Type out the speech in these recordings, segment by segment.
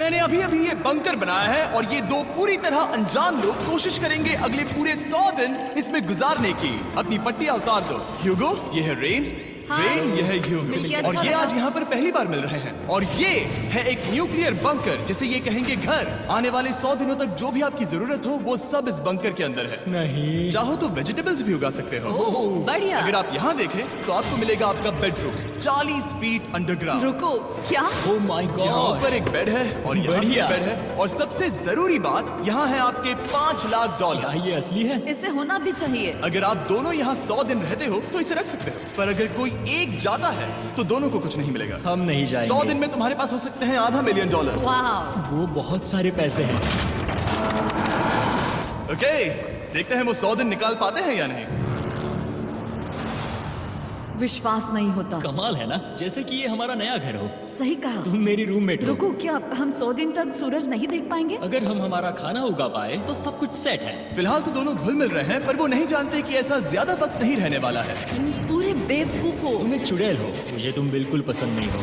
मैंने अभी अभी ये बंकर बनाया है और ये दो पूरी तरह अनजान लोग कोशिश करेंगे अगले पूरे 100 दिन इसमें गुजारने की। अपनी पट्टियां उतार दो। ह्यूगो, ये है रेन। रेन, ये है ह्यूगो। और ये आज यहाँ पर पहली बार मिल रहे हैं। और ये है एक न्यूक्लियर बंकर, जिसे ये कहेंगे घर। आने वाले 100 दिनों तक जो भी आपकी जरूरत हो वो सब इस बंकर के अंदर है। नहीं, चाहो तो वेजिटेबल्स भी उगा सकते हो। बढ़िया। अगर आप यहाँ देखें तो आपको मिलेगा आपका बेडरूम 40 फीट अंडरग्राउंड। रुको, क्या? ओह माय यहाँ गॉड। ऊपर एक बेड है और यहाँ भी बढ़िया। बेड है। और सबसे जरूरी बात, यहाँ है आपके $5 लाख। क्या ये असली है? इसे होना भी चाहिए। अगर आप दोनों यहाँ 100 दिन रहते हो तो इसे रख सकते हो, पर अगर कोई एक जाता है तो दोनों को कुछ नहीं मिलेगा। हम नहीं जाएंगे। 100 दिन में तुम्हारे पास हो सकते हैं $500 मिलियन। वाह, वो बहुत सारे पैसे हैं। ओके, देखते हैं वो 100 दिन निकाल पाते हैं या नहीं। विश्वास नहीं होता। कमाल है ना, जैसे कि ये हमारा नया घर हो। सही कहा। तुम मेरी रूममेट हो। रुको, क्या हम 100 दिन तक सूरज नहीं देख पाएंगे? अगर हम हमारा खाना उगा पाए तो सब कुछ सेट है। फिलहाल तो दोनों घुल मिल रहे हैं, पर वो नहीं जानते कि ऐसा ज्यादा वक्त नहीं रहने वाला है। तुम पूरे बेवकूफ हो। तुम एक चुड़ैल हो, मुझे तुम बिल्कुल पसंद नहीं हो।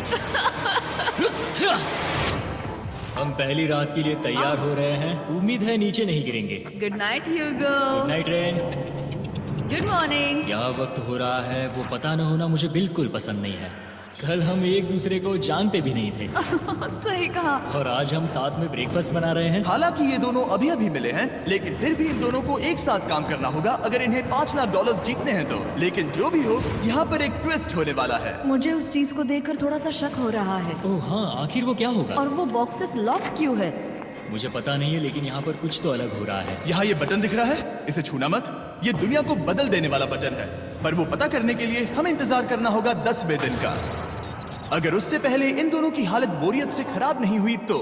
हम पहली रात के लिए तैयार हो रहे हैं। उम्मीद है नीचे नहीं गिरेंगे। Good night Hugo. Good night Ren. Good morning. क्या वक्त हो रहा है वो पता न होना मुझे बिल्कुल पसंद नहीं है। कल हम एक दूसरे को जानते भी नहीं थे सही कहा। और आज हम साथ में ब्रेकफास्ट बना रहे हैं। हालांकि ये दोनों अभी अभी मिले हैं, लेकिन फिर भी इन दोनों को एक साथ काम करना होगा अगर इन्हें $5 लाख जीतने हैं तो। लेकिन जो भी हो, यहाँ पर एक ट्विस्ट होने वाला है। मुझे उस चीज को देखकर थोड़ा सा शक हो रहा है। ओह हाँ, आखिर वो क्या होगा? और वो बॉक्सेस लॉक क्यों है? मुझे पता नहीं है, लेकिन यहाँ पर कुछ तो अलग हो रहा है। यहाँ ये बटन दिख रहा है, इसे छूना मत। ये दुनिया को बदल देने वाला बटन है, पर वो पता करने के लिए हमें इंतजार करना होगा 10वें दिन का। अगर उससे पहले इन दोनों की हालत बोरियत से खराब नहीं हुई तो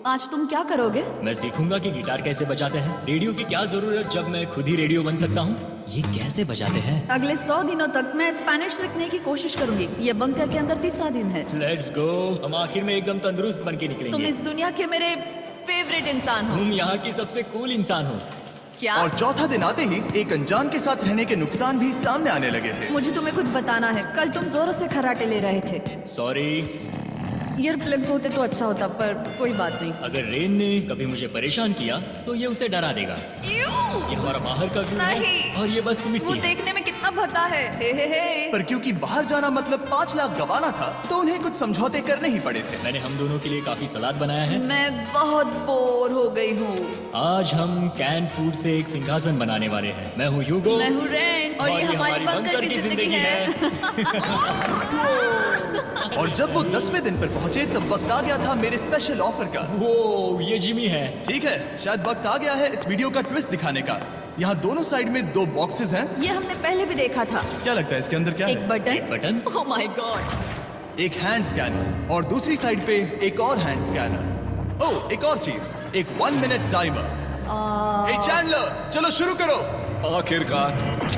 आज तुम क्या करोगे? मैं सीखूंगा कि गिटार कैसे बजाते हैं। रेडियो की क्या जरूरत जब मैं खुद ही रेडियो बन सकता हूँ। ये कैसे बजाते हैं? अगले 100 दिनों तक मैं स्पेनिश सीखने की कोशिश करूंगी। ये बंकर के अंदर तीसरा दिन है। Let's go. हम आखिर में एकदम तंदुरुस्त बन के तुम निकलेंगे। इस दुनिया के मेरे फेवरेट इंसान हो। तुम यहाँ की सबसे कूल इंसान हो। क्या? और चौथा दिन आते ही एक अनजान के साथ रहने के नुकसान भी सामने आने लगे थे। मुझे तुम्हें कुछ बताना है। कल तुम जोरों से खर्राटे ले रहे थे। सॉरी। ईयर प्लग्स होते तो अच्छा होता, पर कोई बात नहीं। अगर रेन ने कभी मुझे परेशान किया तो ये उसे डरा देगा। ये हमारा बाहर का व्यू है नहीं। और ये बस वो मिट्टी है। देखने में कितना भद्दा है। हे। पर क्योंकि बाहर जाना मतलब 5 लाख गंवाना था, तो उन्हें कुछ समझौते करने ही पड़े थे। मैंने हम दोनों के लिए काफी सलाद बनाया है। मैं बहुत बोर हो गई हूँ। आज हम कैन फूड से एक सिंहासन बनाने वाले हैं। मैं हूँ ह्यूगो। मैं हूँ रेन और ये हमारी बंकर की जिंदगी है। और जब वो 10वें दिन पर पहुंचे तब वक्त आ गया था मेरे स्पेशल ऑफर का। वो ये जिमी है। ठीक है, शायद वक्त आ गया है इस वीडियो का ट्विस्ट दिखाने का। यहाँ दोनों साइड में 2 बॉक्सेस हैं। ये हमने पहले भी देखा था। क्या लगता है इसके अंदर क्या एक है? Button. Button? Oh my God. एक हैंड स्कैनर और दूसरी साइड पे एक और हैंड स्कैनर। ओह, एक और चीज, एक 1 मिनट टाइमर। हे चैंडलर, चलो शुरू करो। आखिरकार।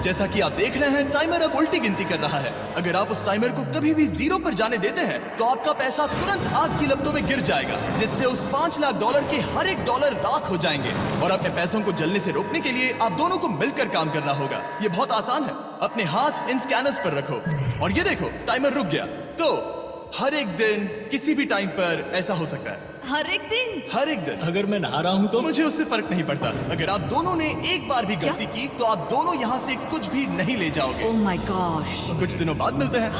जैसा कि आप देख रहे हैं, टाइमर अब उल्टी गिनती कर रहा है। अगर आप उस टाइमर को कभी भी 0 पर जाने देते हैं तो आपका पैसा तुरंत आग की लपटों में गिर जाएगा, जिससे उस $5 लाख के हर एक डॉलर राख हो जाएंगे। और अपने पैसों को जलने से रोकने के लिए आप दोनों को मिलकर काम करना होगा। ये बहुत आसान है। अपने हाथ इन स्कैनर्स पर रखो और ये देखो, टाइमर रुक गया। तो हर एक दिन किसी भी टाइम पर ऐसा हो सकता है। हर एक दिन? हर एक दिन। अगर मैं नहा रहा हूँ तो मुझे उससे फर्क नहीं पड़ता। अगर आप दोनों ने एक बार भी गलती की तो आप दोनों यहाँ से कुछ भी नहीं ले जाओगे। Oh my gosh. कुछ दिनों बाद मिलते हैं।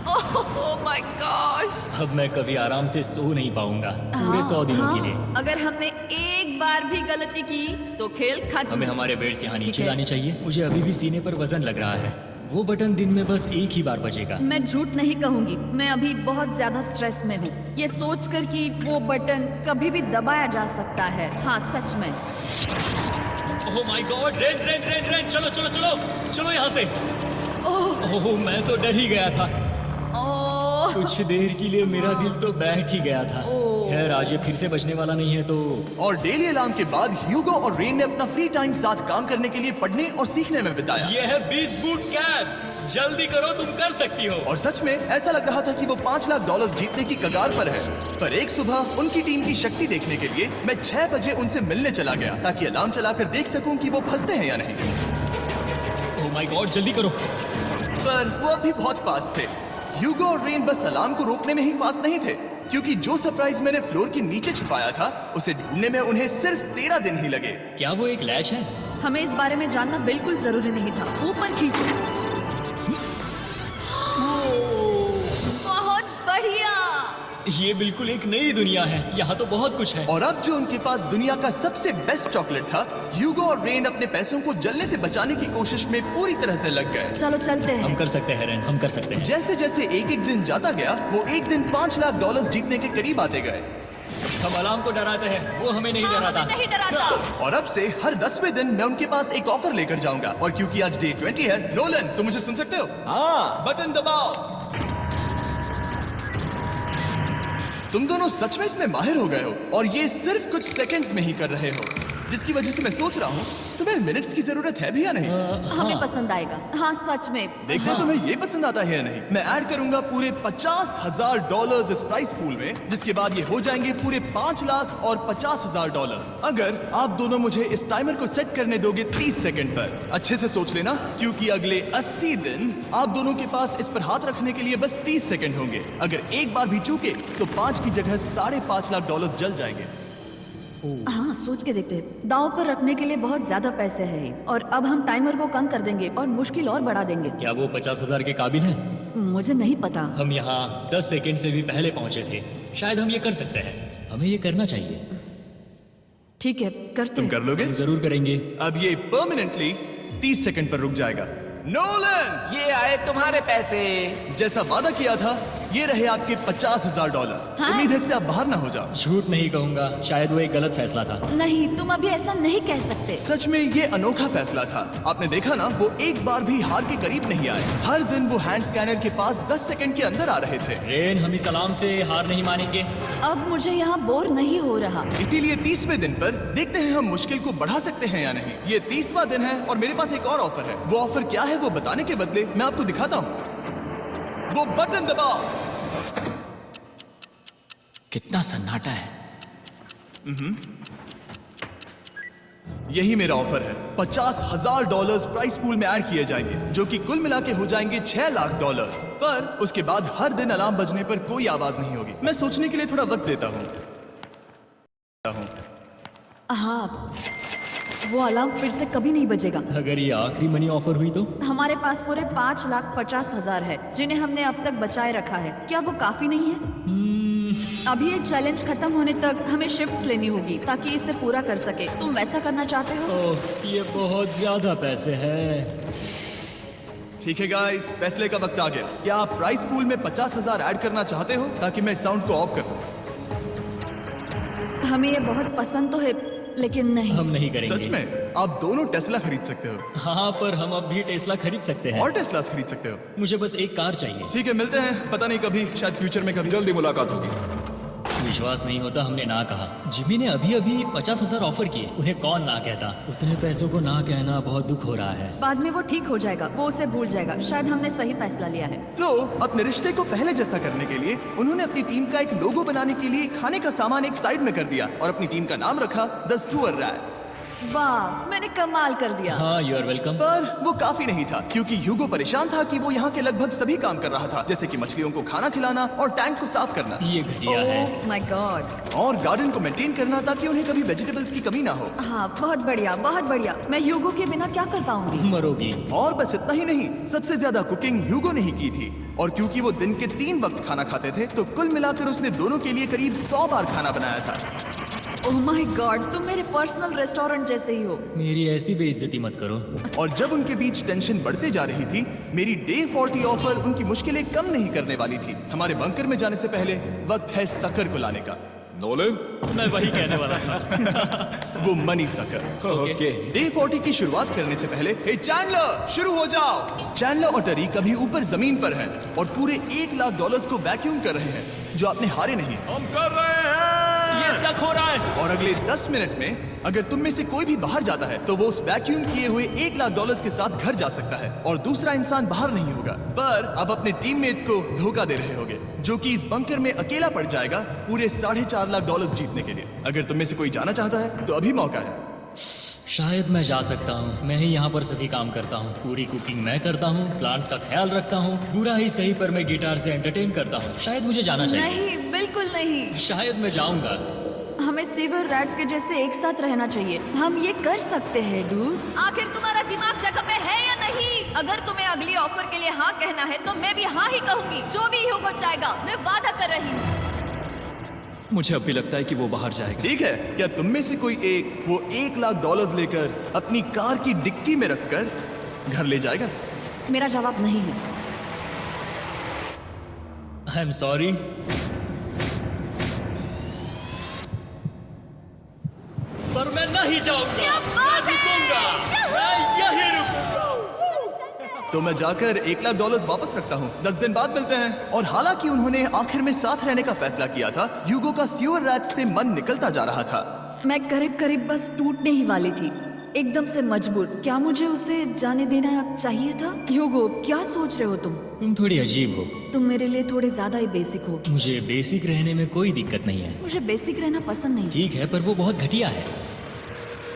Oh my gosh. अब मैं कभी आराम से सो नहीं पाऊंगा पूरे 100 दिनों के लिए। अगर हमने एक बार भी गलती की तो खेल खत्म। हमें हमारे बेड से यहाँ ठीक नीचे है। लानी चाहिए। मुझे अभी भी सीने पर वजन लग रहा है। वो बटन दिन में बस एक ही बार बजेगा। मैं झूठ नहीं कहूंगी, मैं अभी बहुत ज्यादा स्ट्रेस में हूँ, ये सोचकर कि वो बटन कभी भी दबाया जा सकता है। हाँ सच में। ओह my God. Rain rain rain rain, चलो चलो चलो चलो यहाँ से। ओह मैं तो डर ही गया था। ओह कुछ देर के लिए मेरा दिल तो बैठ ही गया था। खैर आज ये फिर से बचने वाला नहीं है तो। और डेली अलार्म के बाद ह्यूगो और रेन ने अपना फ्री टाइम साथ काम करने के लिए पढ़ने और सीखने में बिताया। ये है 20 बूट कैप। जल्दी करो, तुम कर सकती हो। और सच में ऐसा लग रहा था कि वो $5 लाख जीतने की कगार पर है। पर एक सुबह उनकी टीम की शक्ति देखने के लिए मैं 6 बजे उनसे मिलने चला गया, ताकि अलार्म चलाकर देख सकूं कि वो फंसते हैं या नहीं। ओह माय गॉड, जल्दी करो। पर वो अभी बहुत फास्ट थे। ह्यूगो और रेन बस अलार्म को रोकने में ही फास्ट नहीं थे, क्योंकि जो सरप्राइज मैंने फ्लोर के नीचे छुपाया था उसे ढूंढने में उन्हें सिर्फ 13 दिन ही लगे। क्या वो एक लैच है? हमें इस बारे में जानना बिल्कुल जरूरी नहीं था। ऊपर खींचो। बहुत बढ़िया। ये बिल्कुल एक नई दुनिया है, यहाँ तो बहुत कुछ है। और अब जो उनके पास दुनिया का सबसे बेस्ट चॉकलेट था, ह्यूगो और रेन अपने पैसों को जलने से बचाने की कोशिश में पूरी तरह से लग गए। चलो चलते हम हैं। कर सकते हैं रेन, हम कर सकते हैं। जैसे जैसे एक एक दिन जाता गया वो एक दिन $5 लाख जीतने के करीब आते गए। हम अलार्म को डराते हैं, वो हमें नहीं हाँ, डराता। हमें नहीं डराता। और अब से हर 10वें दिन मैं उनके पास एक ऑफर लेकर जाऊंगा। और क्योंकि आज डे 20 है, नोलन तुम मुझे सुन सकते हो? हाँ। बटन दबाओ। तुम दोनों सच में इसमें माहिर हो गए हो और ये सिर्फ कुछ सेकंड्स में ही कर रहे हो, जिसकी वजह से मैं सोच रहा हूँ तुम्हें मिनट्स की जरूरत है भी या नहीं। हमें पसंद आएगा। हाँ सच में। देखते हैं तुम्हें ये पसंद आता है या नहीं। मैं ऐड करूंगा पूरे $50,000 इस प्राइस पूल में, जिसके बाद ये हो जाएंगे पूरे $5,50,000। अगर आप दोनों मुझे इस टाइमर को सेट करने दोगे 30 सेकंड पर। अच्छे से सोच लेना, क्योंकि अगले 80 दिन आप दोनों के पास इस पर हाथ रखने के लिए बस 30 सेकंड होंगे। अगर एक बार भी चूके तो 5 की जगह $5.5 लाख जल जाएंगे। हाँ सोच के देखते हैं। दांव पर रखने के लिए बहुत ज्यादा पैसे हैं और अब हम टाइमर को कम कर देंगे और मुश्किल और बढ़ा देंगे। क्या वो 50,000 के काबिल हैं? मुझे नहीं पता। हम यहाँ 10 सेकंड से भी पहले पहुंचे थे। शायद हम ये कर सकते हैं, हमें ये करना चाहिए। ठीक है करते तुम हैं। कर लोगे? हम जरूर करेंगे। अब ये परमानेंटली 30 सेकंड पर रुक जाएगा। नोलन, ये आए तुम्हारे पैसे। जैसा वादा किया था, ये रहे आपके $50,000। हाँ? उम्मीद है इससे आप बाहर ना हो जाओ। झूठ नहीं कहूंगा, शायद वो एक गलत फैसला था। नहीं तुम अभी ऐसा नहीं कह सकते। सच में ये अनोखा फैसला था। आपने देखा ना, वो एक बार भी हार के करीब नहीं आए। हर दिन वो हैंड स्कैनर के पास 10 सेकंड के अंदर आ रहे थे। रेन, हम इस अलार्म से हार नहीं मानेंगे। अब मुझे यहाँ बोर नहीं हो रहा। इसीलिए 30वें दिन पर देखते हैं हम मुश्किल को बढ़ा सकते हैं या नहीं। ये 30वां दिन है और मेरे पास एक और ऑफर है। वो ऑफर क्या है वो बताने के बदले मैं आपको दिखाता हूँ। वो बटन दबाओ। कितना सन्नाटा है। यही मेरा ऑफर है। $50,000 प्राइस पूल में ऐड किए जाएंगे, जो कि कुल मिला के हो जाएंगे $6 लाख। पर उसके बाद हर दिन अलार्म बजने पर कोई आवाज नहीं होगी। मैं सोचने के लिए थोड़ा वक्त देता हूँ। हाँ वो अलार्म फिर से कभी नहीं बजेगा। अगर ये आखिरी मनी ऑफर हुई तो? हमारे पास पूरे $5,50,000 है जिन्हें हमने अब तक बचाए रखा है। क्या वो काफी नहीं है? अभी ये चैलेंज खत्म होने तक हमें शिफ्ट्स लेनी होगी ताकि इसे पूरा कर सके। तुम वैसा करना चाहते हो? ओह, ये बहुत ज्यादा पैसे हैं। ठीक है गाइस, फैसले का वक्त आ गया। क्या आप प्राइस पूल में 50,000 ऐड करना चाहते हो ताकि मैं साउंड को ऑफ कर दूं? हमें ये बहुत पसंद तो है लेकिन नहीं। हम नहीं करेंगे। सच में? आप दोनों टेस्ला खरीद सकते हो हाँ, पर हम अब भी टेस्ला खरीद सकते हैं। और टेस्लास खरीद सकते हो। मुझे बस एक कार चाहिए। ठीक है, मिलते हैं। पता नहीं कभी, शायद फ्यूचर में कभी। जल्दी मुलाकात होगी। विश्वास नहीं होता हमने ना कहा। जिमी ने अभी अभी 50,000 ऑफर किए, उन्हें कौन ना कहता। उतने पैसों को ना कहना बहुत दुख हो रहा है। बाद में वो ठीक हो जाएगा, वो उसे भूल जाएगा। शायद हमने सही फैसला लिया है। तो अपने रिश्ते को पहले जैसा करने के लिए उन्होंने अपनी टीम का एक लोगो बनाने के लिए खाने का सामान एक साइड में कर दिया और अपनी टीम का नाम रखा द सुअर रैट्स। वाह मैंने कमाल कर दिया। हाँ, यू आर वेलकम। पर वो काफी नहीं था, क्योंकि ह्यूगो परेशान था कि वो यहाँ के लगभग सभी काम कर रहा था, जैसे कि मछलियों को खाना खिलाना और टैंक को साफ करना ये घटिया है। ओह माय गॉड। और गार्डन को मेंटेन करना ताकि उन्हें कभी वेजिटेबल्स की कमी ना हो। हाँ बहुत बढ़िया बहुत बढ़िया। मैं ह्यूगो के बिना क्या कर पाऊंगी? मरोगी। और बस इतना ही नहीं, सबसे ज्यादा कुकिंग ह्यूगो ने ही की थी। और क्योंकि वो दिन के 3 वक्त खाना खाते थे, तो कुल मिलाकर उसने दोनों के लिए करीब 100 बार खाना बनाया था। ओह माय गॉड, तुम मेरे पर्सनल रेस्टोरेंट जैसे ही हो। मेरी ऐसी बेइज्जती मत करो। और जब उनके बीच टेंशन बढ़ते जा रही थी, मेरी डे 40 ऑफर उनकी मुश्किलें कम नहीं करने वाली थी। हमारे बंकर में जाने से पहले वक्त है सकर को लाने का। नोलन। मैं वही कहने वाला था। वो मनी सकर। ओके। डे 40 की शुरुआत करने से पहले, हे चैंडलर, शुरू हो जाओ। चैंडलर और टरी कभी ऊपर जमीन पर हैं और पूरे $1 लाख को वैक्यूम कर रहे हैं, जो आपने हारे नहीं। हम कर रहे हैं। ये शक हो रहा है। और अगले 10 मिनट में अगर तुम में से कोई भी बाहर जाता है, तो वो उस वैक्यूम किए हुए $1 लाख के साथ घर जा सकता है और दूसरा इंसान बाहर नहीं होगा। पर अब अपने टीममेट को धोखा दे रहे होगे, जो कि इस बंकर में अकेला पड़ जाएगा पूरे $4.5 लाख जीतने के लिए। अगर तुम में से कोई जाना चाहता है तो अभी मौका है। शायद मैं जा सकता हूँ। मैं ही यहाँ पर सभी काम करता हूँ। पूरी कुकिंग मैं करता हूँ, प्लांट्स का ख्याल रखता हूँ। बुरा ही सही पर मैं गिटार से एंटरटेन करता हूँ। शायद मुझे जाना चाहिए। नहीं, बिल्कुल नहीं। शायद मैं जाऊंगा। हमें सेवर रैट्स के जैसे एक साथ रहना चाहिए। हम ये कर सकते हैं डूड। आखिर तुम्हारा दिमाग जगह पे है या नहीं? अगर तुम्हें अगली ऑफर के लिए हाँ कहना है तो मैं भी हाँ ही कहूंगी। जो भी होगा जाएगा, मैं वादा कर रही हूँ। मुझे अब भी लगता है कि वो बाहर जाएगा। ठीक है, क्या तुम में से कोई एक वो $1,00,000 लेकर अपनी कार की डिक्की में रखकर घर ले जाएगा? मेरा जवाब नहीं है। I am sorry. पर मैं नहीं जाऊंगा। मैं रुकूंगा। मैं यही रुकूंगा। तो मैं जाकर $1,00,000 वापस रखता हूँ। 10 दिन बाद मिलते हैं। और हालांकि उन्होंने आखिर में साथ रहने का फैसला किया था, ह्यूगो का सीवर रैट्स से मन निकलता जा रहा था। मैं करीब करीब बस टूटने ही वाली थी, एकदम से मजबूर। क्या मुझे उसे जाने देना चाहिए था? ह्यूगो, क्या सोच रहे हो तुम? तुम थोड़ी अजीब हो। तुम मेरे लिए थोड़े ज्यादा ही बेसिक हो। मुझे बेसिक रहने में कोई दिक्कत नहीं है। मुझे बेसिक रहना पसंद नहीं। ठीक है, पर वो बहुत घटिया है।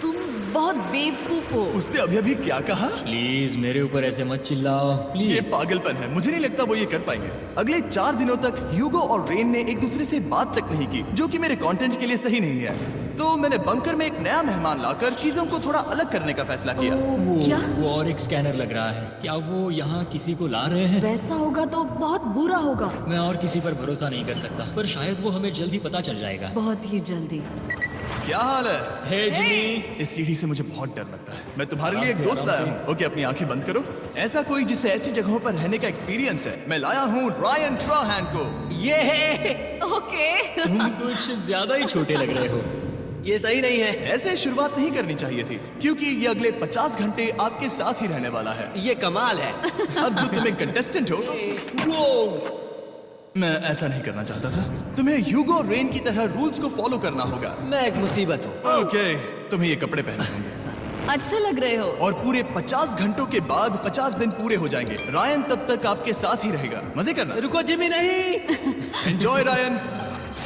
तुम बहुत बेवकूफ हो। उसने अभी क्या कहा? प्लीज मेरे ऊपर ऐसे मत चिल्लाओ, ये प्लीज। पागलपन है। मुझे नहीं लगता वो ये कर पाएंगे। अगले 4 दिनों तक ह्यूगो और रेन ने एक दूसरे से बात तक नहीं की, जो कि मेरे कंटेंट के लिए सही नहीं है। तो मैंने बंकर में एक नया मेहमान लाकर चीजों को थोड़ा अलग करने का फैसला किया। क्या? वो और एक स्कैनर लग रहा है। क्या वो यहाँ किसी को ला रहे हैं? वैसा होगा तो बहुत बुरा होगा। मैं और किसी पर भरोसा नहीं कर सकता, पर शायद वो हमें जल्द ही पता चल जाएगा। बहुत ही जल्दी। क्या हाल है? हे जिमी। इस सीढ़ी से मुझे बहुत डर लगता है। मैं तुम्हारे लिए एक आराम से, दोस्त लाया आराम हूँ। ओके, अपनी आंखें बंद करो। ऐसा कोई जिसे ऐसी जगहों पर रहने का एक्सपीरियंस है, मैं लाया हूँ रायन ट्राहैन को। ओके। तुम कुछ ज्यादा ही छोटे लग रहे हो। ये सही नहीं है। ऐसे शुरुआत नहीं करनी चाहिए थी, क्योंकि ये अगले 50 घंटे आपके साथ ही रहने वाला है। ये कमाल है। अब जो तुम एक कंटेस्टेंट हो, वो मैं ऐसा नहीं करना चाहता था। तुम्हें ह्यूगो और रेन की तरह रूल्स को फॉलो करना होगा। मैं एक मुसीबत हूँ। ओके, तुम्हें ये कपड़े पहनने होंगे। अच्छे लग रहे हो। और पूरे 50 घंटों के बाद 50 दिन पूरे हो जाएंगे। रायन तब तक आपके साथ ही रहेगा। मजे करना। रुको जिमी, नहीं। Enjoy Ryan.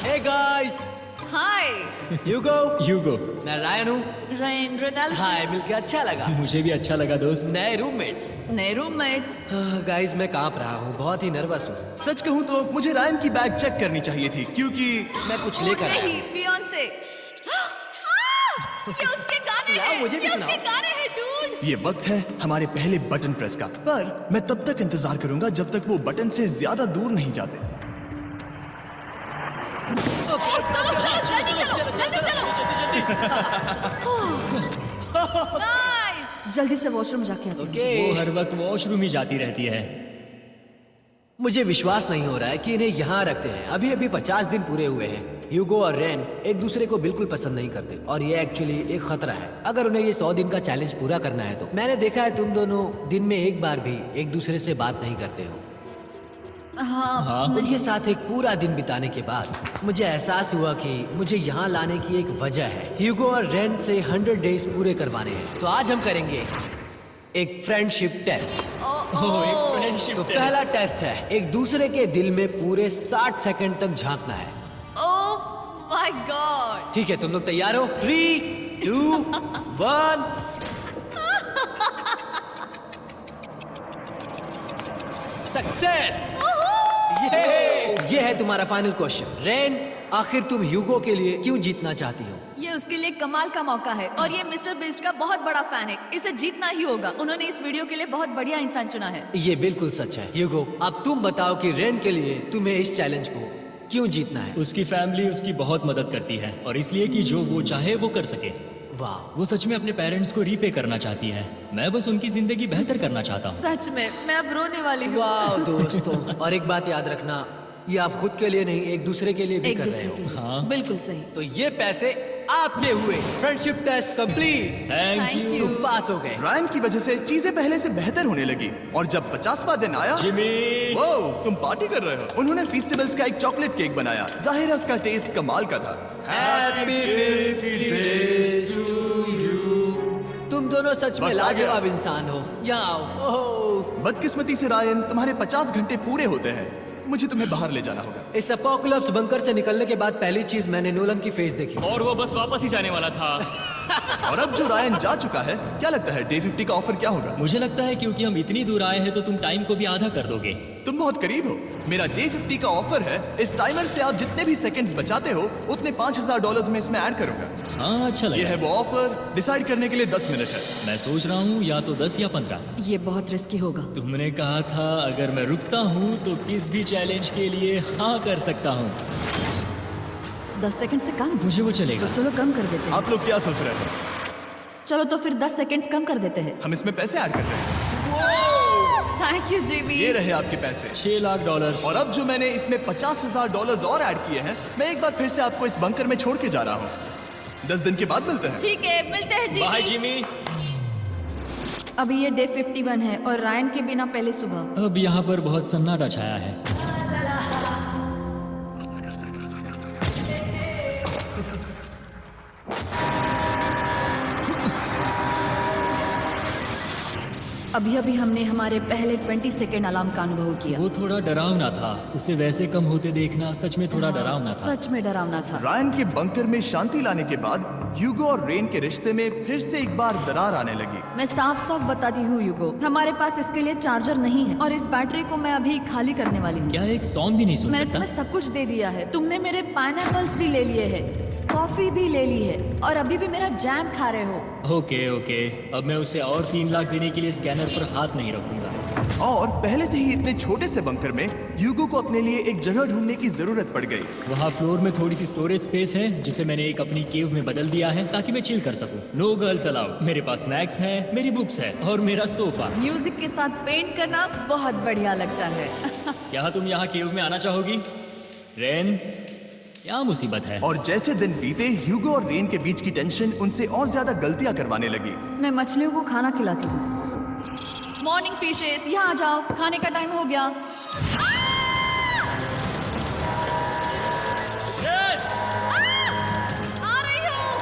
हे गाइस, हाय ह्यूगो। ह्यूगो। मैं रायन हूँ। Rain Reynold. हाय, मिलकर अच्छा लगा। मुझे भी अच्छा लगा दोस्त। नए रूममेट्स। नए रूममेट्स। गाइस, मैं कांप रहा हूँ, बहुत ही नर्वस हूँ। सच कहूँ तो मुझे रायन की बैग चेक करनी चाहिए थी, क्योंकि मैं कुछ लेकर आया। नहीं, बियॉन्से। ये उसके गाने लाओ, हैं। मुझे भी ये उसके सुनाओ। गाने हैं डूड। ये वक्त है हमारे पहले बटन प्रेस का। पर मैं तब तक इंतजार करूंगा जब तक वो बटन से ज्यादा दूर नहीं जाते। चलो चलो, जल्दी चलो। नाइस। जल्दी से वॉशरूम जाके आती हूँ। ओके। वो हर वक्त वॉशरूम ही जाती रहती है। मुझे विश्वास नहीं हो रहा है कि इन्हें यहाँ रखते हैं। अभी अभी 50 दिन पूरे हुए हैं। ह्यूगो और रेन एक दूसरे को बिल्कुल पसंद नहीं करते और ये एक्चुअली एक खतरा है। अगर उन्हें ये 100 दिन का चैलेंज पूरा करना है तो। मैंने देखा है तुम दोनों दिन में एक बार भी एक दूसरे से बात नहीं करते हो। हाँ, उनके साथ एक पूरा दिन बिताने के बाद मुझे एहसास हुआ कि मुझे यहाँ लाने की एक वजह है। ह्यूगो और रेन से 100 डेज पूरे करवाने हैं। तो आज हम करेंगे एक फ्रेंडशिप टेस्ट। एक फ्रेंडशिप तो पहला टेस्ट है, एक दूसरे के दिल में पूरे 60 सेकंड तक झांकना है। ओह माय गॉड। ठीक है, तुम लोग तैयार हो? 3, 2, 1। सक्सेस। ये है तुम्हारा फाइनल क्वेश्चन। रेन, आखिर तुम ह्यूगो के लिए क्यों जीतना चाहती हो? ये उसके लिए कमाल का मौका है और ये मिस्टर बीस्ट का बहुत बड़ा फैन है। इसे जीतना ही होगा। उन्होंने इस वीडियो के लिए बहुत बढ़िया इंसान चुना है। ये बिल्कुल सच है। ह्यूगो, अब तुम बताओ कि रेन के लिए तुम्हें इस चैलेंज को क्यों जीतना है? उसकी फैमिली उसकी बहुत मदद करती है और इसलिए कि जो वो चाहे वो कर सके। वाह, वो सच में अपने पेरेंट्स को रीपे करना चाहती है। मैं बस उनकी जिंदगी बेहतर करना चाहता हूँ। सच में मैं अब रोने वाली हूँ। वाह दोस्तों। और एक बात याद रखना, ये आप खुद के लिए नहीं, एक दूसरे के लिए भी एक कर दूसरे रहे हो। के लिए। हाँ। बिल्कुल सही। तो ये पैसे आपके हुए। Friendship test complete. Thank Thank you you। तुम पास हो गए। रायन की वजह से चीजें पहले से बेहतर होने लगी। और जब 50वां दिन आया, जिमी। वो तुम पार्टी कर रहे हो। उन्होंने फेस्टिवल्स का एक चॉकलेट केक बनाया। जाहिर है उसका टेस्ट कमाल का था। Happy 50 days to you। तुम दोनों सच में वक्त आ गया। लाजवाब इंसान हो। यहाँ आओ। ओह, बदकिस्मती से रायन, तुम्हारे 50 घंटे पूरे होते हैं। मुझे तुम्हें बाहर ले जाना होगा। इस अपोकलिप्स बंकर से निकलने के बाद पहली चीज मैंने नोलन की फेस देखी। और वो बस वापस ही जाने वाला था। और अब जो रायन जा चुका है, क्या लगता है डे 50 का ऑफर क्या होगा? मुझे लगता है क्योंकि हम इतनी दूर आए हैं तो तुम टाइम को भी आधा कर दोगे। तुम बहुत करीब हो। मेरा डे 50 का ऑफर है, इस टाइमर से आप जितने भी सेकंड्स बचाते हो उतने $5000 में इसमें ऐड करूंगा। हाँ अच्छा ये लगा। है वो ऑफर, डिसाइड करने के लिए 10 मिनट है। मैं सोच रहा हूँ या तो 10 या 15। ये बहुत रिस्की होगा। तुमने कहा था अगर मैं रुकता हूँ तो किस भी चैलेंज के लिए हाँ कर सकता हूँ। 10 सेकंड से कम? मुझे वो चलेगा। तो चलो कम कर देते हैं। आप लोग क्या सोच रहे हो? चलो तो फिर 10 सेकंड्स कम कर देते हैं। हम इसमें पैसे ऐड करते हैं। Thank you GB. ये रहे आपके पैसे। $6 लाख। और अब जो मैंने इसमें $50,000 और ऐड किए हैं, मैं एक बार फिर से आपको इस बंकर में छोड़ के जा रहा हूँ। 10 दिन के बाद मिलते हैं। ठीक है, मिलते हैं बाय जीबी। जिमी। अभी ये डे 51 है और रायन के बिना पहले सुबह। अब यहाँ पर बहुत सन्नाटा छाया है। अभी अभी हमने हमारे पहले 20 सेकेंड अलार्म का अनुभव किया। वो थोड़ा डरावना था। उसे वैसे कम होते देखना सच में थोड़ा डरावना था। सच में डरावना था। रायन के बंकर में शांति लाने के बाद ह्यूगो और रेन के रिश्ते में फिर से एक बार दरार आने लगी। मैं साफ साफ बताती हूँ यूगो, हमारे पास इसके लिए चार्जर नहीं है और इस बैटरी को मैं अभी खाली करने वाली हूँ। क्या एक सॉन्ग भी नहीं सुन मैंने सकता? तुम्हें सब कुछ दे दिया है। तुमने मेरे पाइनएप्पल्स भी ले लिए हैं, कॉफी भी ले ली है और अभी भी मेरा जैम खा रहे हो। ओके ओके, अब मैं उसे और 3 लाख देने के लिए स्कैनर पर हाथ नहीं रखूंगा। और पहले से ही इतने छोटे से बंकर में ह्यूगो को अपने लिए एक जगह ढूंढने की जरूरत पड़ गई। वहाँ फ्लोर में थोड़ी सी स्टोरेज स्पेस है जिसे मैंने एक अपनी केव में बदल दिया है ताकि मैं चिल कर सकूं। No girls allowed. मेरे पास स्नैक्स हैं, मेरी बुक्स है और मेरा सोफा। म्यूजिक के साथ पेंट करना बहुत बढ़िया लगता है। क्या तुम यहाँ केव में आना चाहोगी? रेन, क्या मुसीबत है? और जैसे दिन बीते, ह्यूगो और रेन के बीच की टेंशन उनसे और ज्यादा गलतियां करवाने लगी। मैं मछलियों को खाना खिलाती हूँ। मॉर्निंग फिशेस, यहाँ आ जाओ, खाने का टाइम हो गया। आ रही हूँ।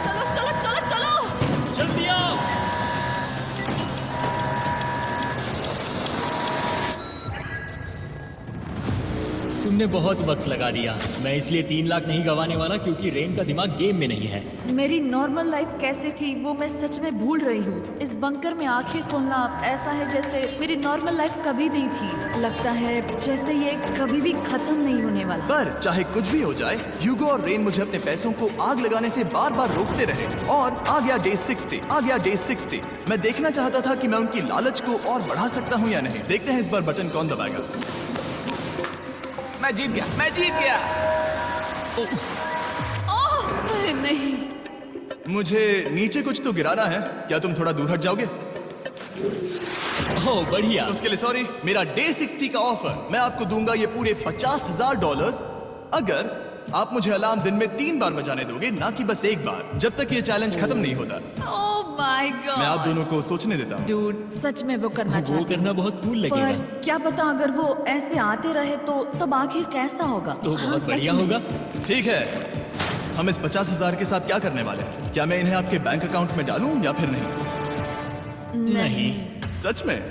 चलो चलो चलो चलो। जल्दी आओ। तुमने बहुत वक्त लगा दिया। मैं इसलिए 3 लाख नहीं गंवाने वाला क्योंकि रेन का दिमाग गेम में नहीं है। मेरी नॉर्मल लाइफ कैसे थी वो मैं सच में भूल रही हूँ। इस बंकर में आंखें खोलना ऐसा है जैसे मेरी नॉर्मल लाइफ कभी नहीं थी। लगता है जैसे ये कभी भी खत्म नहीं होने वाला। पर चाहे कुछ भी हो जाए, ह्यूगो और रेन मुझे अपने पैसों को आग लगाने से बार बार रोकते रहे। और आ गया डे 60, आ गया डे 60। मैं देखना चाहता था कि मैं उनकी लालच को और बढ़ा सकता हूँ या नहीं। देखते हैं इस बार बटन कौन दबाएगा। मैं जीत गया, मैं जीत गया। ओह नहीं। मुझे नीचे कुछ तो गिराना है। क्या तुम थोड़ा दूर हट जाओगे? ओह बढ़िया। उसके लिए सॉरी। मेरा डे 60 का ऑफर, मैं आपको दूंगा ये पूरे $50,000 अगर आप मुझे अलार्म दिन में 3 बार बजाने दोगे, ना कि बस एक बार, जब तक ये चैलेंज खत्म नहीं होता। ओह माय गॉड। मैं आप दोनों को सोचने देता हूँ। डूड, सच में वो करना वो चाहती करना बहुत कूल पर लगेगा। क्या पता अगर वो ऐसे आते रहे तो तब आखिर कैसा होगा। तो हाँ, बहुत सच बढ़िया में। होगा। ठीक है, हम इस 50,000 के साथ क्या करने वाले हैं? क्या मैं इन्हें आपके बैंक अकाउंट में डालूं या फिर नहीं? नहीं। सच में?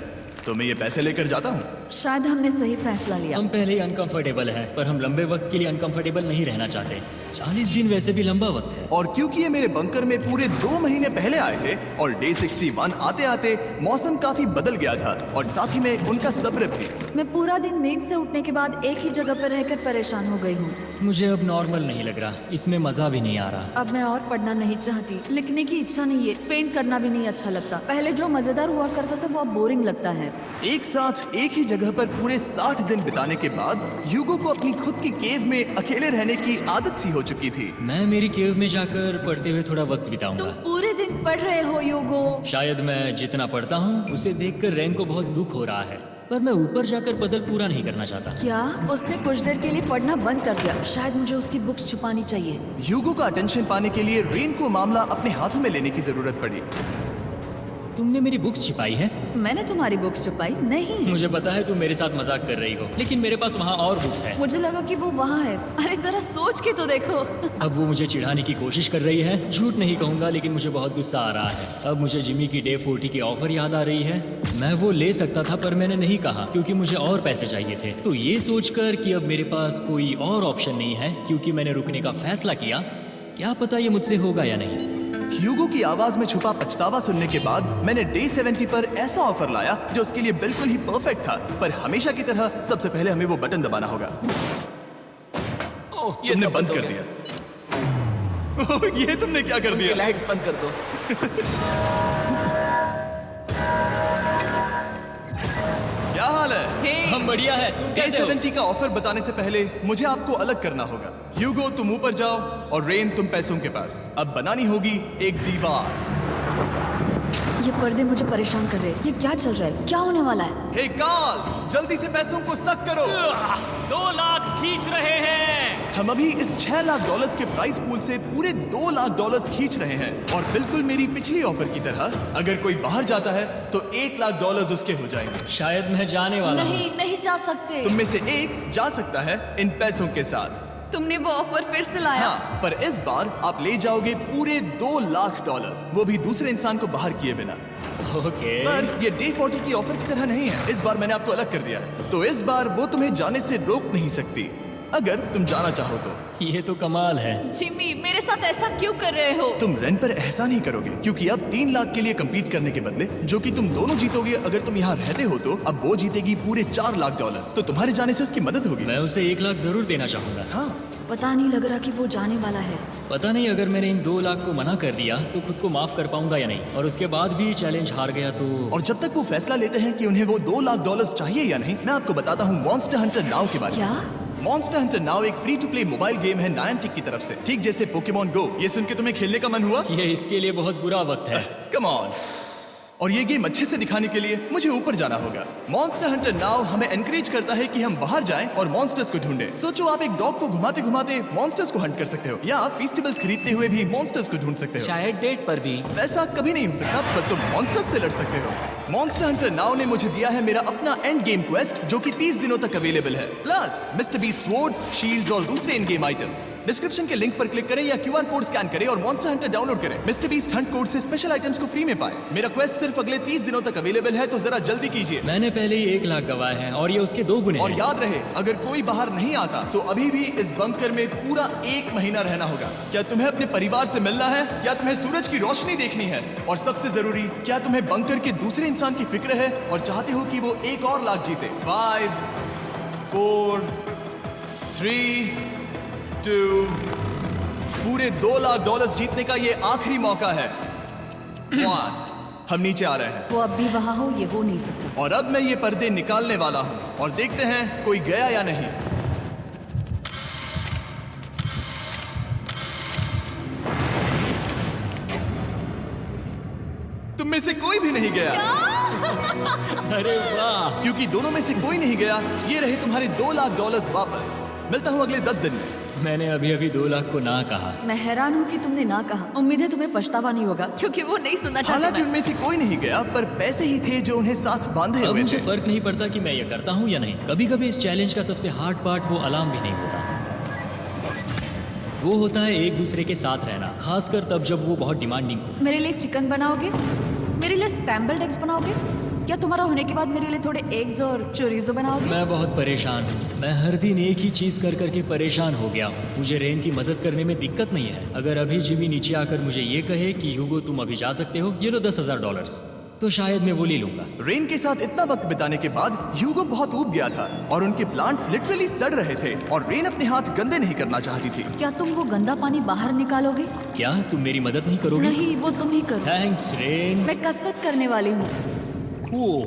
तो मैं ये पैसे लेकर जाता हूँ। शायद हमने सही फैसला लिया। हम पहले ही अनकंफर्टेबल हैं, पर हम लंबे वक्त के लिए अनकंफर्टेबल नहीं रहना चाहते। 40 दिन वैसे भी लंबा वक्त है। और क्योंकि ये मेरे बंकर में पूरे 2 महीने पहले आए थे और डे 61 आते आते मौसम काफी बदल गया था और साथ ही में उनका सब्र भी। मैं पूरा दिन नींद से उठने के बाद एक ही जगह पर रहकर परेशान हो गई हूँ। मुझे अब नॉर्मल नहीं लग रहा, इसमें मजा भी नहीं आ रहा। अब मैं और पढ़ना नहीं चाहती, लिखने की इच्छा नहीं है, पेंट करना भी नहीं अच्छा लगता। पहले जो मजेदार हुआ करता था वो अब बोरिंग लगता है। एक साथ एक ही जगह पर पूरे 60 दिन बिताने के बाद ह्यूगो को अपनी खुद की केव में अकेले रहने की आदत सी हो चुकी थी। मैं मेरी केव में जाकर पढ़ते हुए थोड़ा वक्त तुम बिताऊंगा। पूरे दिन पढ़ रहे हो योगो। शायद मैं जितना पढ़ता हूँ उसे देखकर रैन को बहुत दुख हो रहा है, पर मैं ऊपर जाकर पजल पूरा नहीं करना चाहता। क्या उसने कुछ देर के लिए पढ़ना बंद कर दिया? शायद मुझे उसकी बुक्स छुपानी चाहिए। ह्यूगो का अटेंशन पाने के लिए रेन को मामला अपने हाथों में लेने की जरूरत पड़ी। तुमने मेरी बुक्स छिपाई है? मैंने तुम्हारी बुक्स छुपाई नहीं। मुझे पता है तुम मेरे साथ मजाक कर रही हो, लेकिन मेरे पास वहाँ और बुक्स हैं। मुझे लगा कि वो वहाँ है। अरे जरा सोच के तो देखो। अब वो मुझे चिढ़ाने की कोशिश कर रही है। झूठ नहीं कहूंगा, लेकिन मुझे बहुत गुस्सा आ रहा है। अब मुझे जिमी की डे 40 की ऑफर याद आ रही है। मैं वो ले सकता था, पर मैंने नहीं कहा क्योंकि मुझे और पैसे चाहिए थे। तो ये सोचकर कि अब मेरे पास कोई और ऑप्शन नहीं है क्योंकि मैंने रुकने का फैसला किया, क्या पता ये मुझसे होगा या नहीं। ह्यूगो की आवाज में छुपा पछतावा सुनने के बाद मैंने डे 70 पर ऐसा ऑफर लाया जो उसके लिए बिल्कुल ही परफेक्ट था। पर हमेशा की तरह सबसे पहले हमें वो बटन दबाना होगा। ओह, ये तुमने तो बंद हो कर गया। दिया। ओह, ये तुमने क्या कर उनकी दिया? लाइट्स बंद कर दो। क्या हाल है? हे, हम बढ़िया है, तुम डे कैसे हो? 70 का ऑफर बताने से पहले मुझे आपको अलग करना होगा। ह्यूगो तुम ऊपर जाओ और रेन तुम पैसों के पास। अब बनानी होगी एक दीवार। ये पर्दे मुझे परेशान कर रहे हैं। ये क्या चल रहा है? क्या होने वाला है? हे कार्ल, जल्दी से पैसों को सक करो। 2 लाख खींच रहे हैं। हम अभी इस $6 लाख के प्राइस पूल से पूरे $2 लाख खींच रहे हैं। और बिल्कुल मेरी पिछली ऑफर की तरह, अगर कोई बाहर जाता है तो $1 लाख उसके हो जाएंगे। शायद मैं जाने वाला हूँ। नहीं, नहीं जा सकते। तुम में से एक जा सकता है इन पैसों के साथ। तुमने वो ऑफर फिर से लाया। हाँ, पर इस बार आप ले जाओगे पूरे $2 लाख, वो भी दूसरे इंसान को बाहर किए बिना। ओके। पर ये डे 40 की ऑफर की तरह नहीं है। इस बार मैंने आपको अलग कर दिया है। तो इस बार वो तुम्हें जाने से रोक नहीं सकती, अगर तुम जाना चाहो तो। ये तो कमाल है। जिमी, मेरे साथ ऐसा क्यों कर रहे हो? तुम रेन पर एहसान ही करोगे क्योंकि अब 3 लाख के लिए कम्पीट करने के बदले, जो कि तुम दोनों जीतोगे अगर तुम यहाँ रहते हो, तो अब वो जीतेगी पूरे $4 लाख। तो तुम्हारे जाने से उसकी मदद होगी। मैं उसे 1 लाख जरूर देना चाहूंगा। हाँ, पता नहीं लग रहा कि वो जाने वाला है। पता नहीं अगर मैंने इन 2 लाख को मना कर दिया तो खुद को माफ कर पाऊंगा या नहीं, और उसके बाद भी चैलेंज हार गया तो। और जब तक वो फैसला लेते हैं कि उन्हें वो $2 लाख चाहिए या नहीं, मैं आपको बताता हूँ मॉन्स्टर हंटर नाउ के बारे में। क्या? मॉन्स्टर हंटर नाउ एक free to play mobile game है नायंटिक की तरफ से, ठीक जैसे पोकेमॉन गो। ये सुन के तुम्हें खेलने का मन हुआ? ये इसके लिए बहुत बुरा वक्त है। Come on. और ये गेम अच्छे से दिखाने के लिए मुझे ऊपर जाना होगा। मॉन्स्टर हंटर नाउ हमें एनकरेज करता है कि हम बाहर जाएं और मॉन्स्टर्स को ढूंढें। सोचो, आप एक डॉग को घुमाते घुमाते मॉन्स्टर्स को हंट कर सकते हो, या फेस्टिवल्स खरीदते हुए भी मॉन्स्टर्स को ढूंढ सकते हो। शायद डेट पर भी। वैसा कभी नहीं हो सकता, पर तुम मॉन्स्टर्स से लड़ सकते हो। मॉन्स्टर हंटर नाउ ने मुझे दिया है मेरा अपना एंड गेम क्वेस्ट, जो कि 30 दिनों तक अवेलेबल है, plus mister beast swords, shields और दूसरे इन गेम आइटम्स। डिस्क्रिप्शन के लिंक पर क्लिक करें या QR कोड स्कैन करें और मॉन्स्टर हंटर डाउनलोड करें। मिस्टर बीस्ट हंट कोड से स्पेशल आइटम्स को फ्री में पाएं। मेरा क्वेस्ट सिर्फ अगले 30 दिनों तक अवेलेबल है, तो जरा जल्दी कीजिए। मैंने पहले ही 1 लाख गवाए हैं और ये उसके 2 गुने और हैं। याद रहे, अगर कोई बाहर नहीं आता तो अभी भी इस बंकर में पूरा 1 महीना रहना होगा। क्या तुम्हें अपने परिवार से मिलना है? क्या तुम्हें सूरज की रोशनी देखनी है? और सबसे जरूरी, क्या तुम्हें बंकर के दूसरे इंसान की फिक्र है और चाहते हो कि वो 1 और लाख जीते? 5 4 3 2 पूरे $2 लाख जीतने का ये आखिरी मौका है। 1 हम नीचे आ रहे हैं वो अब भी वहाँ हो, ये हो नहीं सकता। और अब मैं ये पर्दे निकालने वाला हूं और देखते हैं कोई गया या नहीं। तुम में से कोई भी नहीं गया। अरे वाह। क्योंकि दोनों में से कोई नहीं गया, ये रहे तुम्हारे $2 लाख वापस। मिलता हूं अगले 10 दिन में। मैंने अभी 2 लाख को ना कहा। मैं हैरान हूँ कि तुमने ना कहा। उम्मीद है तुम्हें पछतावा नहीं होगा, क्योंकि वो नहीं सुनना हालांकि चाहता। उनमें से कोई नहीं गया, पर पैसे ही थे जो उन्हें साथ बांधे अब हुए मुझे थे। फर्क नहीं पड़ता कि मैं ये करता हूँ या नहीं। कभी कभी इस चैलेंज का सबसे हार्ड पार्ट वो अलार्म भी नहीं होता, वो होता है एक दूसरे के साथ रहना, खासकर तब जब वो बहुत डिमांडिंग हो। मेरे लिए चिकन बनाओगे? मेरे लिए स्क्रैम्बल्ड एग्स बनाओगे? क्या तुम्हारा होने के बाद मेरे लिए थोड़े एग्स और चोरिजो बनाओगे? मैं बहुत परेशान हूँ। मैं हर दिन एक ही चीज कर करके परेशान हो गया हूँ। मुझे रेन की मदद करने में दिक्कत नहीं है। अगर अभी जिमी नीचे आकर मुझे ये कहे कि ह्यूगो तुम अभी जा सकते हो, ये लो $10,000, तो शायद मैं वो ले लूंगा। रेन के साथ इतना वक्त बिताने के बाद ह्यूगो बहुत ऊब गया था और उनके प्लांट्स लिटरली सड़ रहे थे और रेन अपने हाथ गंदे नहीं करना चाहती थी। क्या तुम वो गंदा पानी बाहर निकालोगे? क्या तुम मेरी मदद नहीं करोगे? नहीं, वो तुम ही करो। Thanks rain. मैं कसरत करने वाली हूँ। ओ,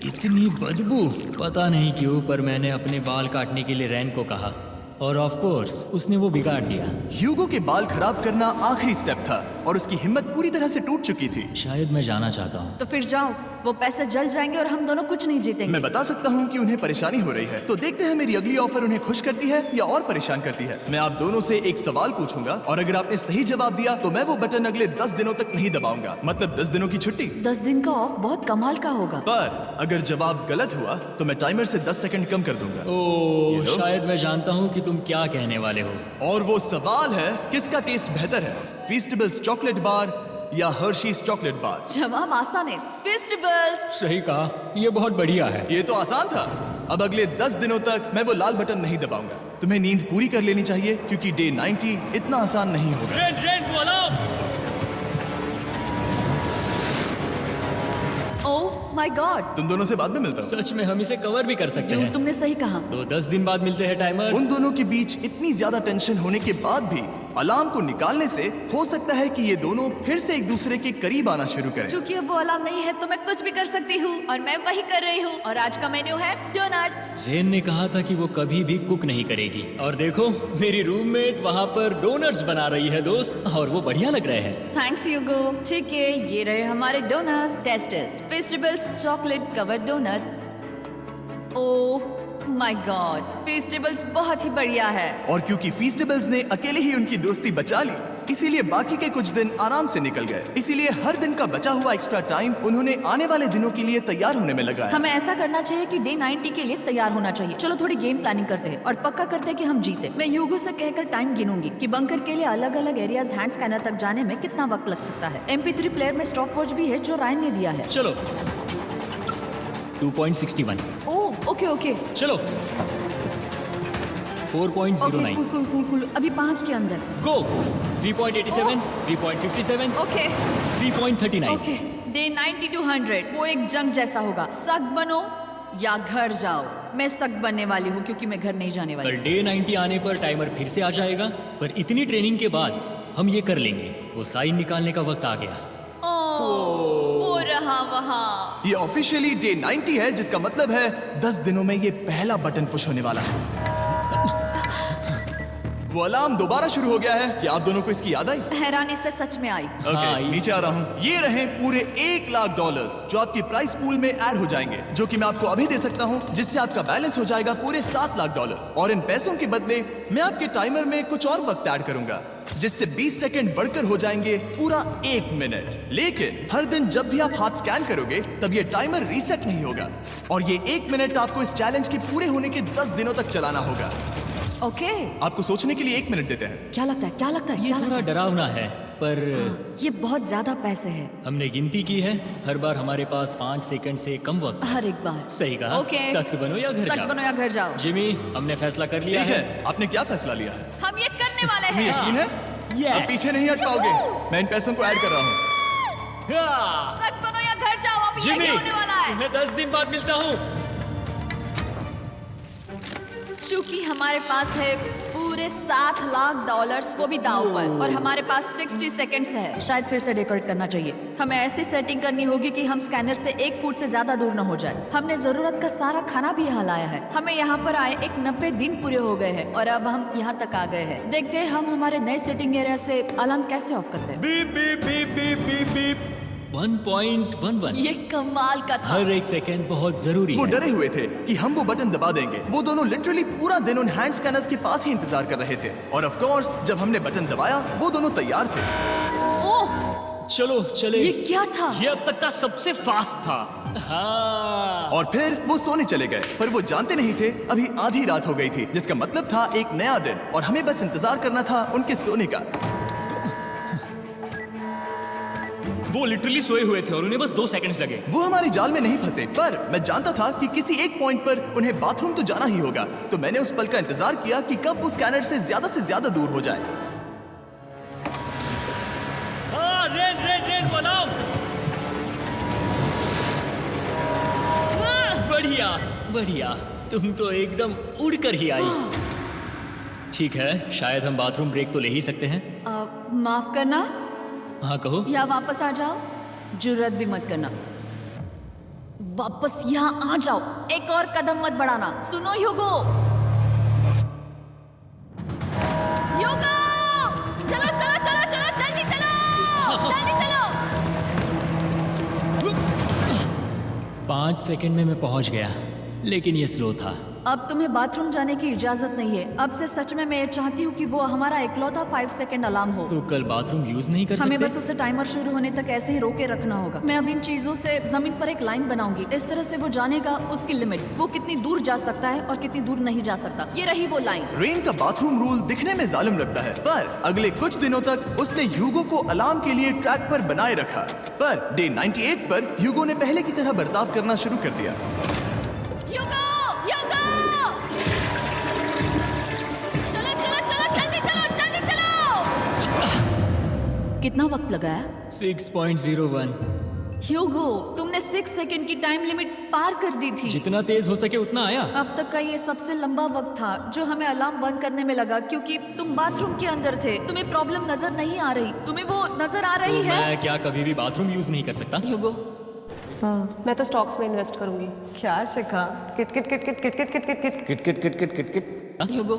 इतनी बदबू। पता नहीं क्यों, पर मैंने अपने बाल काटने के लिए रेन को कहा और ऑफ कोर्स उसने वो बिगाड़ दिया। ह्यूगो के बाल खराब करना आखिरी स्टेप था और उसकी हिम्मत पूरी तरह से टूट चुकी थी। शायद मैं जाना चाहता हूँ। तो फिर जाओ। वो पैसे जल जाएंगे और हम दोनों कुछ नहीं जीतेंगे। मैं बता सकता हूँ कि उन्हें परेशानी हो रही है, तो देखते हैं मेरी अगली ऑफर उन्हें खुश करती है या और परेशान करती है। मैं आप दोनों से एक सवाल पूछूंगा और अगर आपने सही जवाब दिया तो मैं वो बटन अगले 10 दिनों तक नहीं दबाऊंगा, मतलब 10 दिनों की छुट्टी। 10 दिन का ऑफ बहुत कमाल का होगा। पर अगर जवाब गलत हुआ तो मैं टाइमर से 10 सेकंड कम कर दूंगा। ओह, लो। शायद मैं जानता हूँ कि तुम क्या कहने वाले हो। और वो सवाल है, किसका टेस्ट बेहतर है, फीस्टेबल्स चॉकलेट बार या हर्शीज चॉकलेट बार? जवाब आसान है, फेस्टिवल्स। सही कहा, ये बहुत बढ़िया है। ये तो आसान था। अब अगले 10 दिनों तक मैं वो लाल बटन नहीं दबाऊंगा। तुम्हें नींद पूरी कर लेनी चाहिए क्योंकि डे 90 इतना आसान नहीं होगा। रेन रेन वो अलार्म। ओह माय गॉड, तुम दोनों से बाद में मिलता हूँ। सच में हम इसे कवर भी कर सकते हैं। तुमने सही कहा। तो 10 दिन बाद मिलते हैं टाइमर। उन दोनों के बीच इतनी ज्यादा टेंशन होने के बाद भी अलार्म को निकालने से हो सकता है कि ये दोनों फिर से एक दूसरे के करीब आना शुरू करें। क्योंकि अब वो अलार्म नहीं है तो मैं कुछ भी कर सकती हूँ और मैं वही कर रही हूँ। और आज का मेन्यू है डोनट्स। रेन ने कहा था कि वो कभी भी कुक नहीं करेगी और देखो मेरी रूममेट वहाँ पर डोनट्स बना रही है दोस्त, और वो बढ़िया लग रहे हैं। Thanks Hugo. ठीक है, ये रहे हमारे donuts. Testers festivals chocolate covered donuts. Oh my God, festivals बहुत ही बढ़िया है। और क्योंकि फीस्टेबल्स ने अकेले ही उनकी दोस्ती बचा ली, इसीलिए बाकी के कुछ दिन आराम से निकल गए। इसीलिए हर दिन का बचा हुआ एक्स्ट्रा टाइम उन्होंने आने वाले दिनों के लिए तैयार होने में लगाया। हमें ऐसा करना चाहिए कि डे 90 के लिए तैयार होना चाहिए। चलो थोड़ी गेम प्लानिंग करते हैं और पक्का करते हैं कि हम जीते। मैं यूगो से कहकर टाइम गिनूंगी कि बंकर के लिए अलग अलग एरियाज हैंड स्कैनर तक जाने में कितना वक्त लग सकता है। MP3 प्लेयर में स्टॉप वॉच भी है जो रायन ने दिया है। चलो 2.61। ओह ओके ओके चलो 4.09। Okay cool cool cool cool. अभी 5 के अंदर। गो 3.87, 3.57, ओके 3.39। ओके। डे 90 to 100 वो एक जंग जैसा होगा। सख्त बनो या घर जाओ। मैं सख्त बनने वाली हूँ क्योंकि मैं घर नहीं जाने वाली। कल डे 90 आने पर टाइमर फिर से आ जाएगा, पर इतनी ट्रेनिंग के बाद हम ये कर लेंगे। वो साइन निकालने का वक्त आ गया। वो रहा वहाँ। ये ऑफिशियली डे 90 है, जिसका मतलब है 10 दिनों में ये पहला बटन पुश होने वाला है। वो अलार्म दोबारा शुरू हो गया है। क्या आप दोनों को इसकी याद आई? हैरानी से सच में आई। ओके, नीचे आ रहा हूँ। ये रहे पूरे $1 लाख जो आपकी प्राइस पूल में ऐड हो जाएंगे, जो कि मैं आपको अभी दे सकता हूँ, जिससे आपका बैलेंस हो जाएगा पूरे $7 लाख। और इन पैसों के बदले मैं आपके टाइमर में कुछ और वक्त ऐड करूंगा, जिससे 20 सेकंड बढ़कर हो जाएंगे पूरा 1 मिनट। लेकिन हर दिन जब भी आप हाथ स्कैन करोगे तब ये टाइमर रीसेट नहीं होगा, और ये 1 मिनट आपको इस चैलेंज के पूरे होने के 10 दिनों तक चलाना होगा। ओके। आपको सोचने के लिए 1 मिनट देते हैं। क्या लगता है, क्या लगता है, ये क्या लगता थोड़ा है? डरावना है, पर ये बहुत ज्यादा पैसे हैं। हमने गिनती की है, हर बार हमारे पास 5 सेकंड से कम वक्त है। हर एक बार। सही कहा। ओके। सख्त बनो या घर सख्त जाओ। बनो या घर जाओ। जिमी, हमने फैसला कर लिया ठीक है। है, आपने क्या फैसला लिया है? हम ये करने वाले तुम्हें हैं। यकीन है? Yes. अब पीछे नहीं हट पाओगे। मैं इन पैसों को ऐड कर रहा हूँ। हाँ। सख्त बनो या घर जाओ। अब ये जिमी, होने वाला है। तुम्हें 10 दिन बाद मिलता हूँ। चूंकि हमारे पास है पूरे $7 लाख, वो भी दाव पर, और हमारे पास 60 सेकंड्स है। शायद फिर से डेकोरेट करना चाहिए। हमें ऐसी सेटिंग करनी होगी कि हम स्कैनर से 1 फुट से ज्यादा दूर न हो जाए। हमने जरूरत का सारा खाना भी यहाँ लाया है। हमें यहाँ पर आए 90 दिन पूरे हो गए हैं और अब हम यहाँ तक आ गए हैं। देखते हैं हम हमारे नए सेटिंग एरिया से अलार्म कैसे ऑफ करते हैं। Beep beep beep beep beep beep. 1.11। ये कमाल का था। हर एक सेकंड बहुत जरूरी वो है। डरे हुए थे कि हम वो बटन दबा देंगे। वो दोनों लिटरली पूरा दिन उन हैंड स्कैनर्स के पास ही इंतजार कर रहे थे, और ऑफ कोर्स जब हमने बटन दबाया वो दोनों तैयार थे। ओह, चलो चले। ये क्या था? ये अब तक का सबसे फास्ट था। हाँ। और फिर वो सोने चले गए, पर वो जानते नहीं थे अभी आधी रात हो गई थी, जिसका मतलब था एक नया दिन, और हमें बस इंतजार करना था उनके सोने का। वो लिटरली सोए हुए थे और उन्हें बस 2 सेकंड्स लगे। वो हमारी जाल में नहीं फंसे, पर मैं जानता था कि किसी एक पॉइंट पर उन्हें बाथरूम तो जाना ही होगा, तो मैंने उस पल का इंतजार किया कि कब वो स्कैनर से ज्यादा दूर हो जाए। हाँ, रेन रेन रेन वो अलार्म। बढ़िया बढ़िया, तुम तो एकदम उड़कर ही आई। ठीक है, शायद हम बाथरूम ब्रेक तो ले ही सकते हैं। माफ करना हाँ कहो। या वापस आ जाओ। जुर्रत भी मत करना। वापस यहाँ आ जाओ। एक और कदम मत बढ़ाना। सुनो ह्यूगो। ह्यूगो, चलो चलो चलो चलो, जल्दी चलो, जल्दी चलो। 5 सेकंड में मैं पहुंच गया, लेकिन ये स्लो था। अब तुम्हें बाथरूम जाने की इजाजत नहीं है। अब से सच में मैं चाहती हूँ कि वो हमारा इकलौता 5 सेकंड अलार्म हो। तो कल बाथरूम यूज नहीं कर हमें सकते? बस उसे टाइमर शुरू होने तक ऐसे ही रोके रखना होगा। मैं अब इन चीजों से जमीन पर एक लाइन बनाऊंगी। इस तरह से वो जानेगा उसकी लिमिट्स, वो कितनी दूर जा सकता है और कितनी दूर नहीं जा सकता। ये रही वो लाइन। रेन का बाथरूम रूल दिखने में जालिम लगता है, पर अगले कुछ दिनों तक उसने ह्यूगो को अलार्म के लिए ट्रैक पर बनाए रखा। पर डे 98 पर ह्यूगो ने पहले की तरह बर्ताव करना शुरू कर दिया। ह्यूगो! ह्यूगो! चलो चलो चलो, जल्दी चलो, जल्दी चलो! कितना वक्त लगाया? 6.01। ह्यूगो, तुमने 6 सेकंड की टाइम लिमिट पार कर दी थी। जितना तेज हो सके उतना आया। अब तक का ये सबसे लंबा वक्त था जो हमें अलार्म बंद करने में लगा, क्योंकि तुम बाथरूम के अंदर थे। तुम्हें प्रॉब्लम नजर नहीं आ रही। तुम्हें वो नजर आ रही तो है? मैं क्या कभी भी बाथरूम यूज नहीं कर सकता? ह्यूगो, मैं तो स्टॉक्स में इन्वेस्ट करूंगी। क्या शिखा? किट किट किट किट किट किट किट किट किट किट किट किट किट किट किट। ह्यूगो,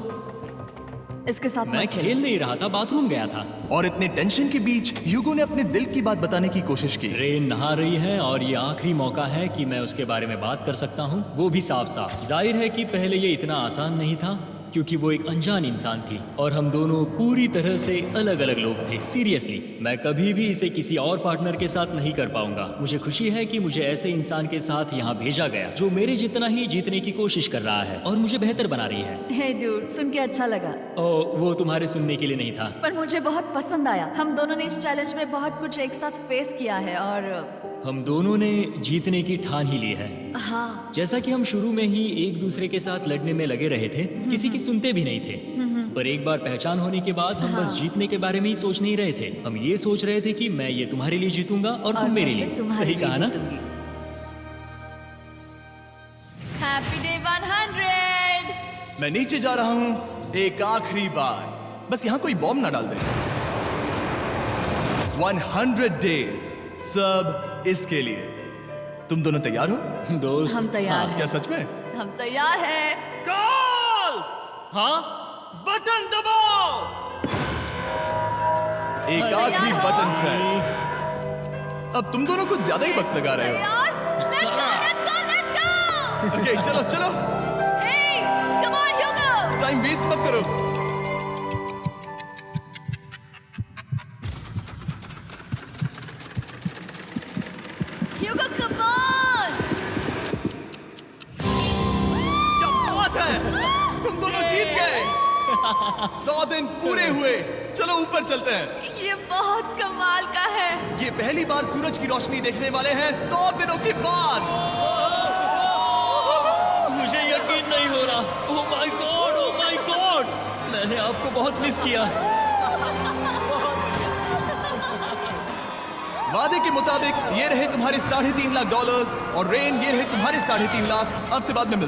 इसके साथ मैं मत खेल। खेल नहीं रहा था, बाथरूम गया था। और इतने टेंशन के बीच ह्यूगो ने अपने दिल की बात बताने की कोशिश की। रेन नहा रही है और ये आखिरी मौका है कि मैं उसके बारे में बात कर सकता हूँ, वो भी साफ साफ। जाहिर है कि पहले ये इतना आसान नहीं था, क्योंकि वो एक अनजान इंसान थी और हम दोनों पूरी तरह से अलग अलग लोग थे। सीरियसली, मैं कभी भी इसे किसी और पार्टनर के साथ नहीं कर पाऊंगा। मुझे खुशी है कि मुझे ऐसे इंसान के साथ यहाँ भेजा गया जो मेरे जितना ही जीतने की कोशिश कर रहा है और मुझे बेहतर बना रही है। हे डूड, सुन के अच्छा लगा, वो तुम्हारे सुनने के लिए नहीं था। पर मुझे बहुत पसंद आया। हम दोनों ने इस चैलेंज में बहुत कुछ एक साथ फेस किया है और हम दोनों ने जीतने की ठान ही ली है। हाँ, जैसा कि हम शुरू में ही एक दूसरे के साथ लड़ने में लगे रहे थे, किसी की सुनते भी नहीं थे। पर एक बार पहचान होने के बाद हम बस जीतने के बारे में ही सोच नहीं रहे थे। हम ये सोच रहे थे कि मैं ये तुम्हारे लिए जीतूंगा और तुम मेरे लिए। सही कहा ना? Happy day 100। मैं नीचे जा रहा हूँ एक आखिरी बार, बस यहाँ कोई बॉम्ब ना डाल दे। 100 डेज, सब इसके लिए। तुम दोनों तैयार हो? दोस्त, हम तैयार हैं। क्या सच में? हम तैयार हैं। कॉल! हाँ, बटन दबाओ! एक तैयार आखिरी हो? Button press. अब तुम दोनों कुछ ज्यादा ही वक्त लगा रहे हो। तैयार? Let's go, let's go, let's go! Okay, चलो चलो, Hey, come on, Hugo! Time waste मत करो। Hugo, come on! क्या बात है, तुम दोनों जीत गए। 100 दिन पूरे हुए। चलो ऊपर चलते हैं। ये बहुत कमाल का है। ये पहली बार सूरज की रोशनी देखने वाले हैं 100 दिनों के बाद। मुझे यकीन नहीं हो रहा। ओह my God, oh my God, मैंने आपको बहुत मिस किया। वादे के मुताबिक ये रहे तुम्हारे $3.5 लाख और रेन ये रहे तुम्हारे 3.5 लाख। अब से बाद में मिलते हैं।